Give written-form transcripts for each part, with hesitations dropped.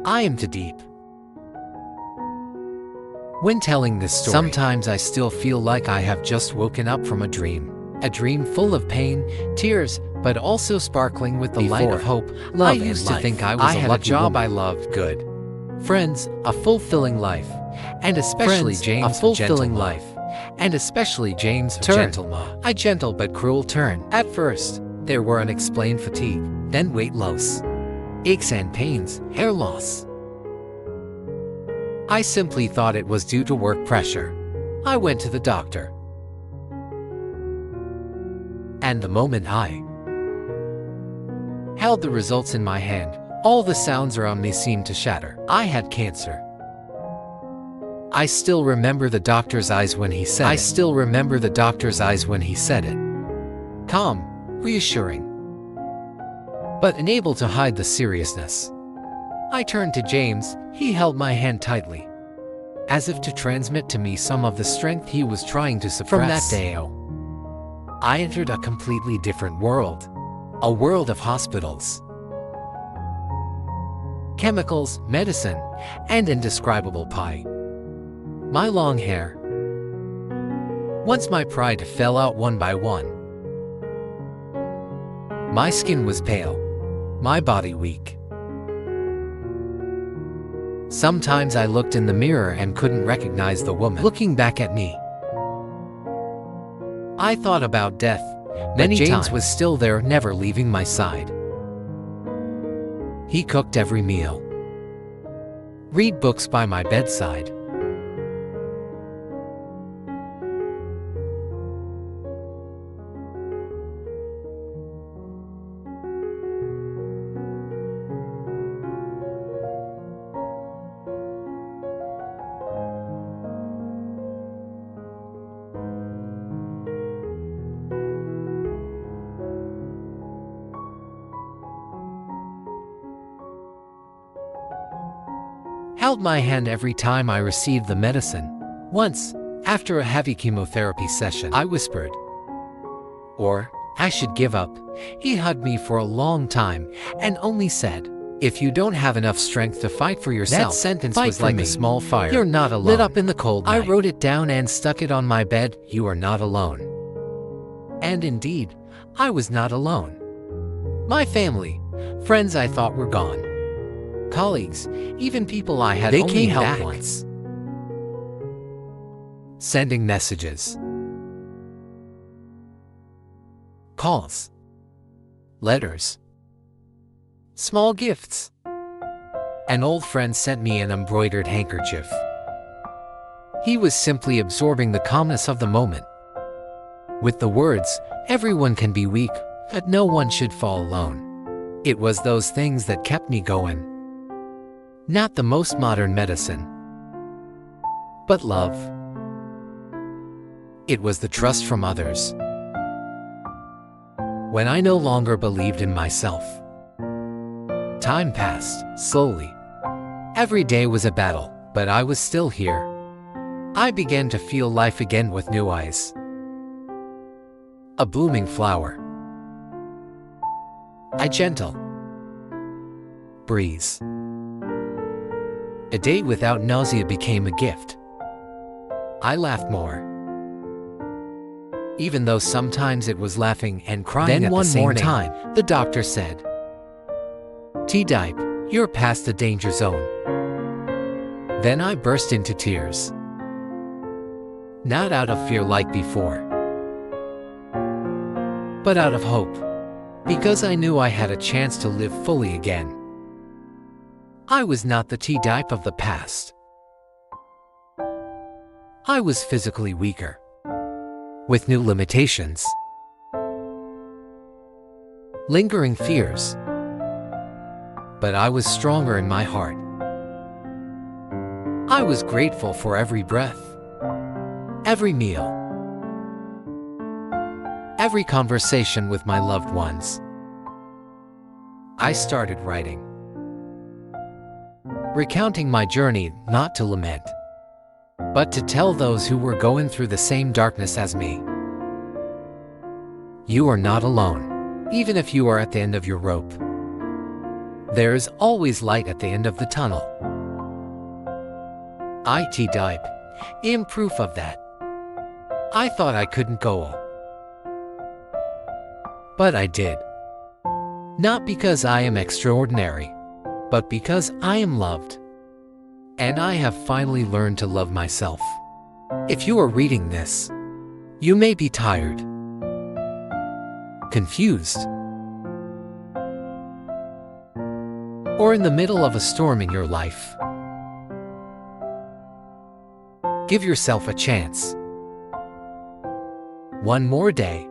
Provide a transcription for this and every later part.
I am Diep. When telling this story, sometimes I still feel like I have just woken up from a dream full of pain, tears, but also sparkling with the light of hope, love, I used to think I was a lucky job I loved, good friends, a fulfilling life, and especially James, a fulfilling life, and especially James, a gentle but cruel turn. At first, there were unexplained fatigue, then weight loss, aches and pains, hair loss. I simply thought it was due to work pressure. I went to the doctor. And the moment I held the results in my hand, all the sounds around me seemed to shatter. I had cancer. I still remember the doctor's eyes when he said it. Calm, reassuring, but unable to hide the seriousness. I turned to James. He held my hand tightly, as if to transmit to me some of the strength he was trying to suppress. From that day, I entered a completely different world. A world of hospitals, chemicals, medicine, and indescribable pain. My long hair, once my pride, fell out one by one. My skin was pale, my body weak. Sometimes I looked in the mirror and couldn't recognize the woman looking back at me. I thought about death many times. James was still there, never leaving my side. He cooked every meal, read books by my bedside. Held my hand every time I received the medicine. Once, after a heavy chemotherapy session, I whispered, or I should give up. He hugged me for a long time and only said, "If you don't have enough strength to fight for yourself," that sentence was like a small fire. You're not alone. Lit up in the cold night. I wrote it down and stuck it on my bed. You are not alone. And indeed, I was not alone. My family, friends I thought were gone, colleagues, even people I had only helped once, sending messages, calls, letters, small gifts. An old friend sent me an embroidered handkerchief. He was simply absorbing the calmness of the moment, with the words, "Everyone can be weak, but no one should fall alone." It was those things that kept me going. Not the most modern medicine, but love. It was the trust from others. When I no longer believed in myself, time passed slowly. Every day was a battle, but I was still here. I began to feel life again with new eyes. A blooming flower, a gentle breeze. A day without nausea became a gift. I laughed more, even though sometimes it was laughing and crying at the same time. The doctor said, "Diep, you're past the danger zone." Then I burst into tears. Not out of fear like before, but out of hope, because I knew I had a chance to live fully again. I was not the Diep of the past. I was physically weaker, with new limitations, lingering fears, but I was stronger in my heart. I was grateful for every breath, every meal, every conversation with my loved ones. I started writing, recounting my journey, not to lament, but to tell those who were going through the same darkness as me. You are not alone, even if you are at the end of your rope. There is always light at the end of the tunnel. Diep. I'm proof of that. I thought I couldn't go. But I did. Not because I am extraordinary, but because I am loved. And I have finally learned to love myself. If you are reading this, you may be tired, confused, or in the middle of a storm in your life. Give yourself a chance. One more day.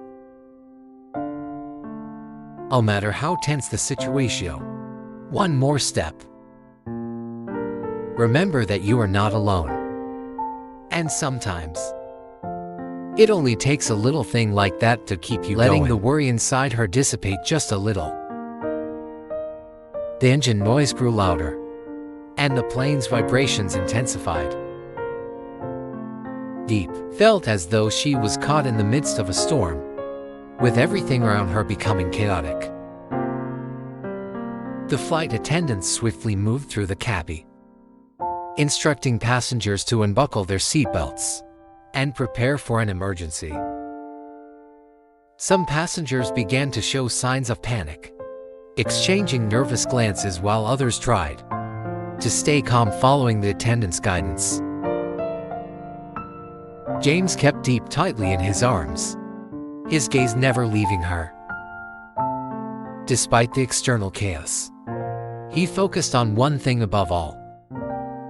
No matter how tense the situation, one more step. Remember that you are not alone. And sometimes, it only takes a little thing like that to keep you letting the worry inside her dissipate just a little. The engine noise grew louder, and the plane's vibrations intensified. Diep felt as though she was caught in the midst of a storm, with everything around her becoming chaotic. The flight attendants swiftly moved through the cabin, instructing passengers to unbuckle their seatbelts and prepare for an emergency. Some passengers began to show signs of panic, exchanging nervous glances while others tried to stay calm following the attendant's guidance. James kept Diep tightly in his arms, his gaze never leaving her. Despite the external chaos, he focused on one thing above all: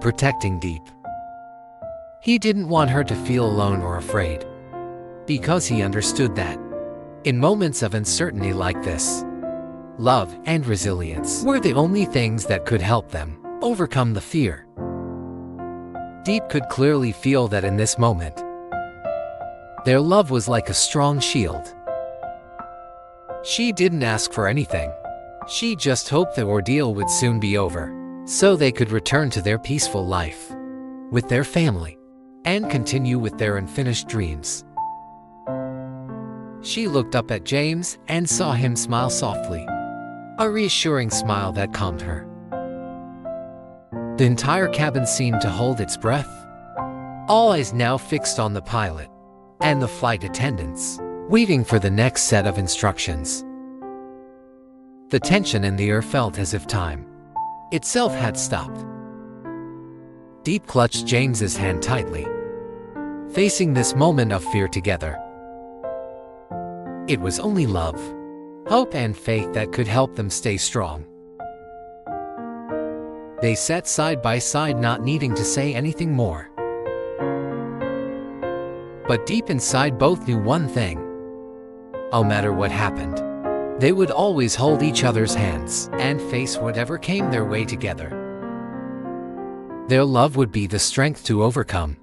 protecting Diep. He didn't want her to feel alone or afraid, because he understood that, in moments of uncertainty like this, love and resilience were the only things that could help them overcome the fear. Diep could clearly feel that in this moment, their love was like a strong shield. She didn't ask for anything. She just hoped the ordeal would soon be over, so they could return to their peaceful life with their family and continue with their unfinished dreams. She looked up at James and saw him smile softly, a reassuring smile that calmed her. The entire cabin seemed to hold its breath, all eyes now fixed on the pilot and the flight attendants, waiting for the next set of instructions. The tension in the air felt as if time itself had stopped. Diep clutched James's hand tightly, facing this moment of fear together. It was only love, hope and faith that could help them stay strong. They sat side by side, not needing to say anything more. But deep inside both knew one thing: no matter what happened, they would always hold each other's hands and face whatever came their way together. Their love would be the strength to overcome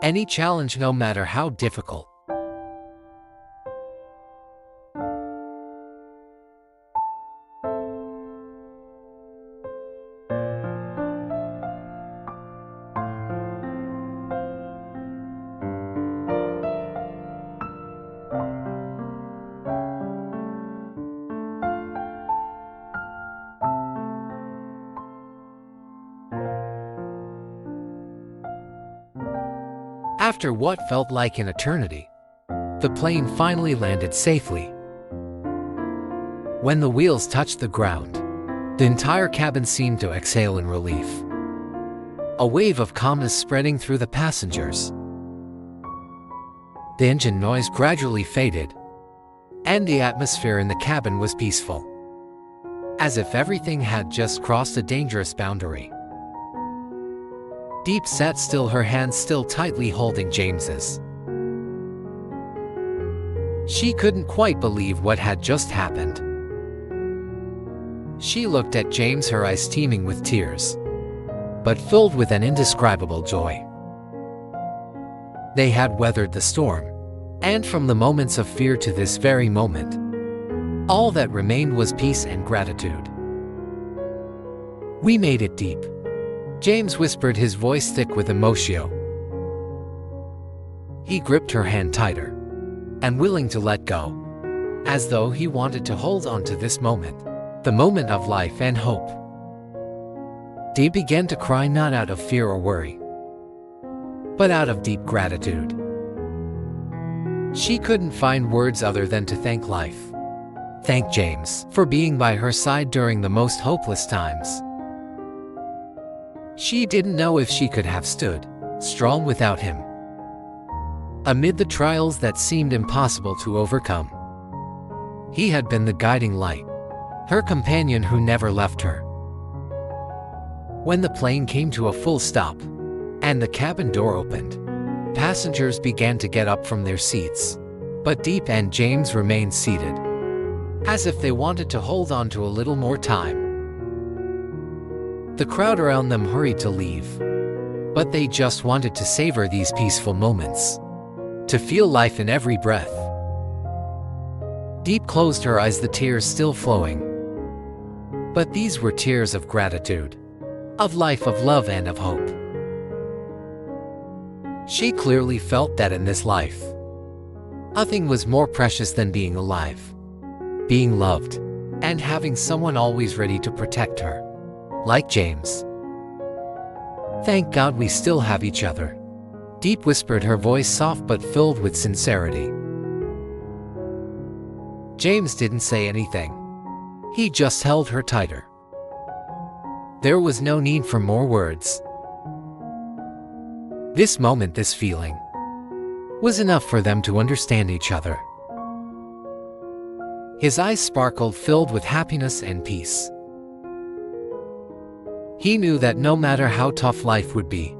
any challenge, no matter how difficult. After what felt like an eternity, the plane finally landed safely. When the wheels touched the ground, the entire cabin seemed to exhale in relief, a wave of calmness spreading through the passengers. The engine noise gradually faded, and the atmosphere in the cabin was peaceful, as if everything had just crossed a dangerous boundary. Diep sat still, her hands still tightly holding James's. She couldn't quite believe what had just happened. She looked at James, her eyes teeming with tears, but filled with an indescribable joy. They had weathered the storm, and from the moments of fear to this very moment, all that remained was peace and gratitude. "We made it, Diep," James whispered, his voice thick with emotion. He gripped her hand tighter, unwilling to let go, as though he wanted to hold on to this moment the moment of life and hope. Diep began to cry not out of fear or worry, but out of deep gratitude. She couldn't find words other than to thank life. Thank James for being by her side during the most hopeless times. She didn't know if she could have stood strong without him. Amid the trials that seemed impossible to overcome, he had been the guiding light, her companion who never left her. When the plane came to a full stop and the cabin door opened, passengers began to get up from their seats, but Diep and James remained seated, as if they wanted to hold on to a little more time. The crowd around them hurried to leave, but they just wanted to savor these peaceful moments, to feel life in every breath. Diep closed her eyes, the tears still flowing. But these were tears of gratitude, of life, of love, and of hope. She clearly felt that in this life, nothing was more precious than being alive, being loved, and having someone always ready to protect her, like James. Thank God we still have each other, Diep whispered, her voice soft but filled with sincerity. James didn't say anything. He just held her tighter. There was no need for more words. This moment, this feeling, was enough for them to understand each other. His eyes sparkled, filled with happiness and peace. He knew that no matter how tough life would be,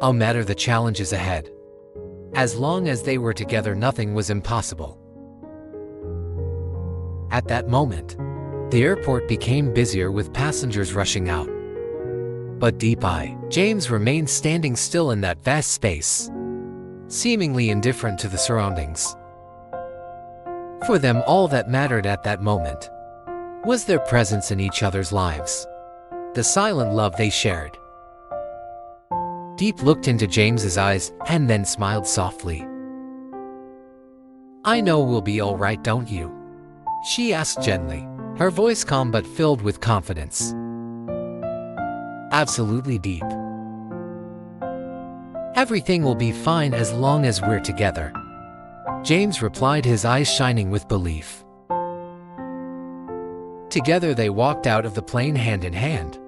no matter the challenges ahead, as long as they were together, nothing was impossible. At that moment, the airport became busier with passengers rushing out. But Diep and James remained standing still in that vast space, seemingly indifferent to the surroundings. For them, all that mattered at that moment was their presence in each other's lives, the silent love they shared. Diep looked into James's eyes and then smiled softly. "I know we'll be all right, don't you?" she asked gently, her voice calm but filled with confidence. "Absolutely, Diep. Everything will be fine as long as we're together," James replied, his eyes shining with belief. Together they walked out of the plane hand in hand,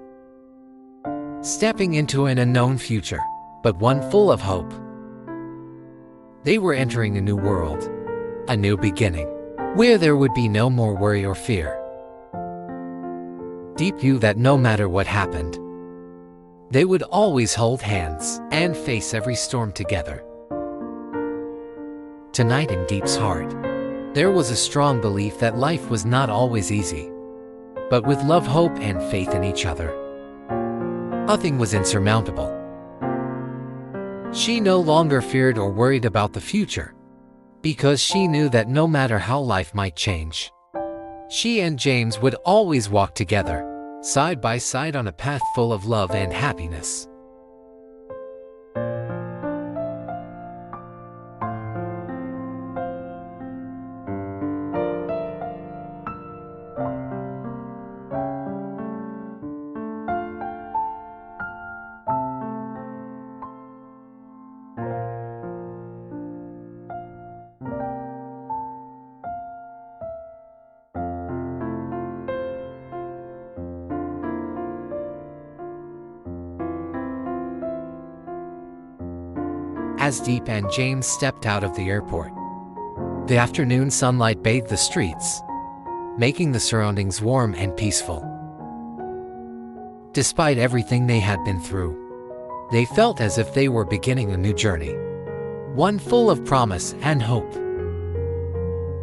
stepping into an unknown future, but one full of hope. They were entering a new world, a new beginning, where there would be no more worry or fear. Diep knew that no matter what happened, they would always hold hands and face every storm together. Tonight, in Diep's heart, there was a strong belief that life was not always easy, but with love, hope, and faith in each other, nothing was insurmountable. She no longer feared or worried about the future, because she knew that no matter how life might change, she and James would always walk together, side by side on a path full of love and happiness. As Diep and James stepped out of the airport, the afternoon sunlight bathed the streets, making the surroundings warm and peaceful. Despite everything they had been through, they felt as if they were beginning a new journey, one full of promise and hope.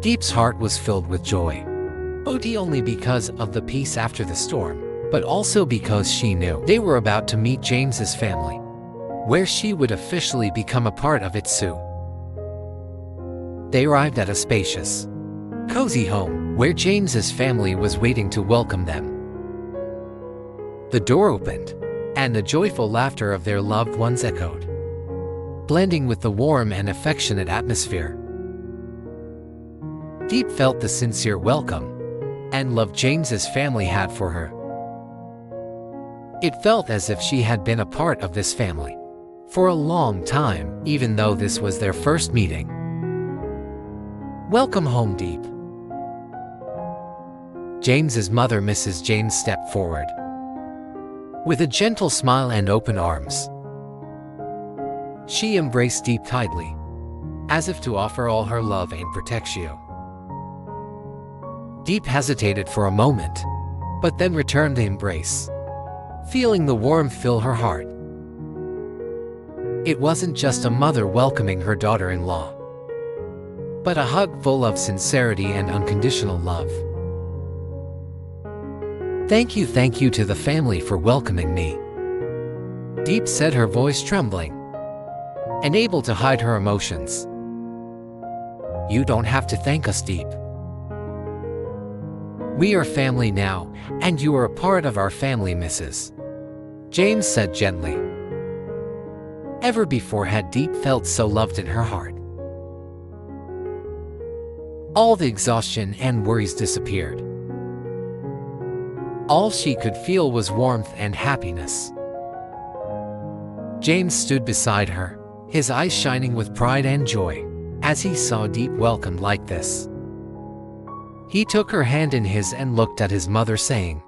Diep's heart was filled with joy, not only because of the peace after the storm, but also because she knew they were about to meet James's family, where she would officially become a part of it soon. They arrived at a spacious, cozy home where James's family was waiting to welcome them. The door opened, and the joyful laughter of their loved ones echoed, blending with the warm and affectionate atmosphere. Diep felt the sincere welcome, and love James's family had for her. It felt as if she had been a part of this family for a long time, even though this was their first meeting. "Welcome home, Diep." James's mother, Mrs. Jame, stepped forward with a gentle smile and open arms. She embraced Diep tightly, as if to offer all her love and protection. Diep hesitated for a moment, but then returned the embrace, feeling the warmth fill her heart. It wasn't just a mother welcoming her daughter-in-law, but a hug full of sincerity and unconditional love. Thank you to the family for welcoming me," Diep said, her voice trembling, unable to hide her emotions. "You don't have to thank us, Diep. We are family now, and you are a part of our family, Mrs. Jame said gently. Ever before had Diep felt so loved in her heart. All the exhaustion and worries disappeared. All she could feel was warmth and happiness. James stood beside her, his eyes shining with pride and joy, as he saw Diep welcomed like this. He took her hand in his and looked at his mother, saying,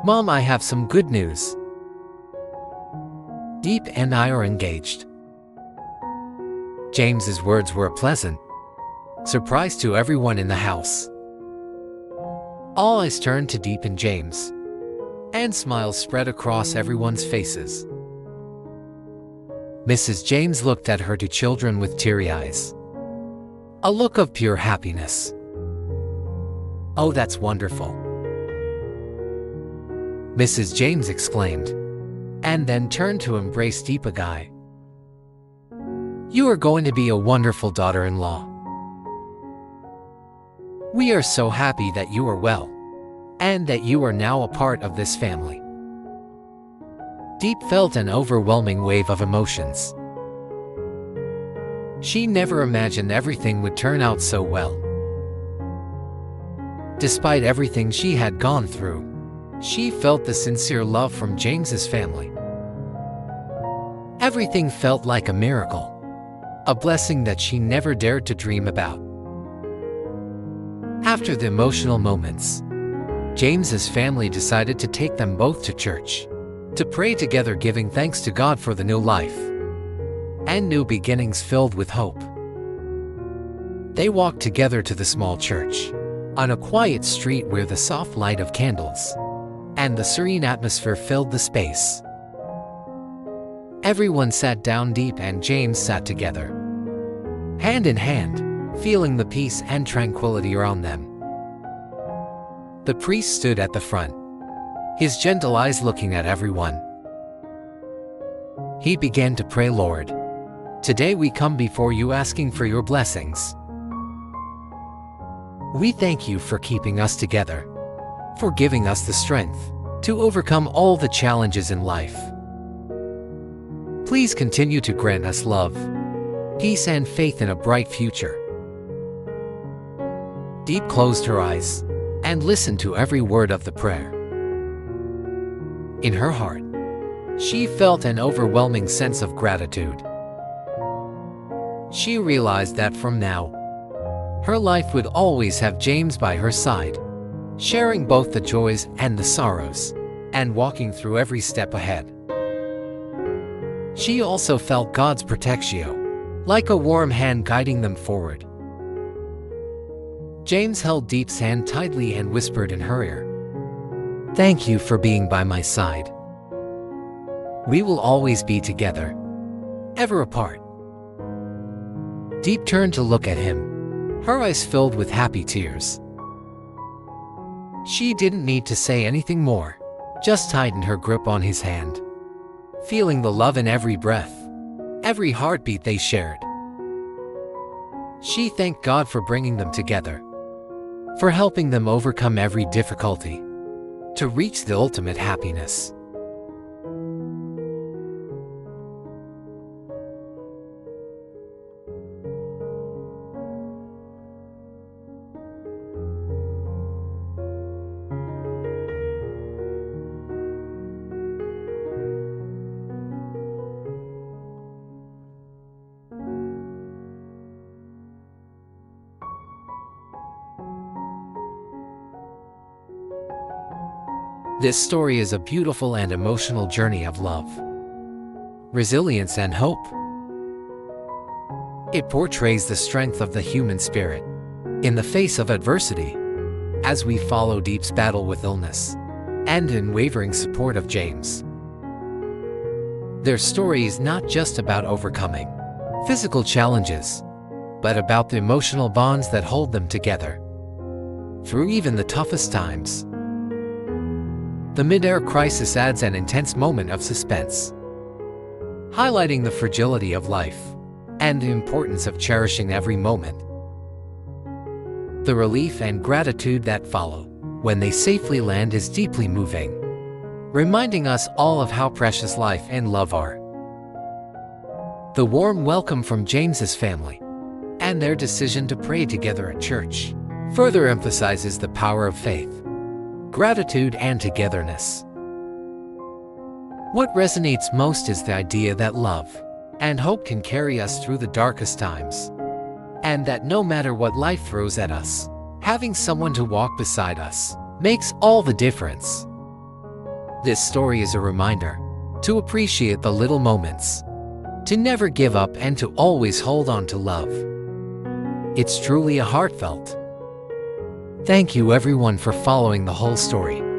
"Mom, I have some good news. Diep and I are engaged." James's words were a pleasant surprise to everyone in the house. All eyes turned to Diep and James, and smiles spread across everyone's faces. Mrs. James looked at her two children with teary eyes, a look of pure happiness. "Oh, that's wonderful," Mrs. James exclaimed, and then turned to embrace Diep again. "You are going to be a wonderful daughter-in-law. We are so happy that you are well, and that you are now a part of this family." Diep felt an overwhelming wave of emotions. She never imagined everything would turn out so well. Despite everything she had gone through, she felt the sincere love from James's family. Everything felt like a miracle, a blessing that she never dared to dream about. After the emotional moments, James's family decided to take them both to church, to pray together, giving thanks to God for the new life and new beginnings filled with hope. They walked together to the small church, on a quiet street where the soft light of candles and the serene atmosphere filled the space. Everyone sat down. Diep and James sat together, hand in hand, feeling the peace and tranquility around them. The priest stood at the front, his gentle eyes looking at everyone. He began to pray, "Lord, today we come before you asking for your blessings. We thank you for keeping us together, for giving us the strength to overcome all the challenges in life. Please continue to grant us love, peace and faith in a bright future." Diep closed her eyes and listened to every word of the prayer. In her heart, she felt an overwhelming sense of gratitude. She realized that from now, her life would always have James by her side, sharing both the joys and the sorrows, and walking through every step ahead. She also felt God's protection, like a warm hand guiding them forward. James held Diep's hand tightly and whispered in her ear, "Thank you for being by my side. We will always be together, ever apart." Diep turned to look at him, her eyes filled with happy tears. She didn't need to say anything more, just tightened her grip on his hand, feeling the love in every breath, every heartbeat they shared. She thanked God for bringing them together, for helping them overcome every difficulty, to reach the ultimate happiness. This story is a beautiful and emotional journey of love, resilience, and hope. It portrays the strength of the human spirit in the face of adversity, as we follow Diep's battle with illness and unwavering support of James. Their story is not just about overcoming physical challenges, but about the emotional bonds that hold them together through even the toughest times. The midair crisis adds an intense moment of suspense, highlighting the fragility of life and the importance of cherishing every moment. The relief and gratitude that follow when they safely land is deeply moving, reminding us all of how precious life and love are. The warm welcome from James's family and their decision to pray together at church further emphasizes the power of faith, gratitude, and togetherness. What resonates most is the idea that love and hope can carry us through the darkest times, and that no matter what life throws at us, having someone to walk beside us makes all the difference. This story is a reminder to appreciate the little moments, to never give up, and to always hold on to love. It's truly a heartfelt thank you everyone for following the whole story.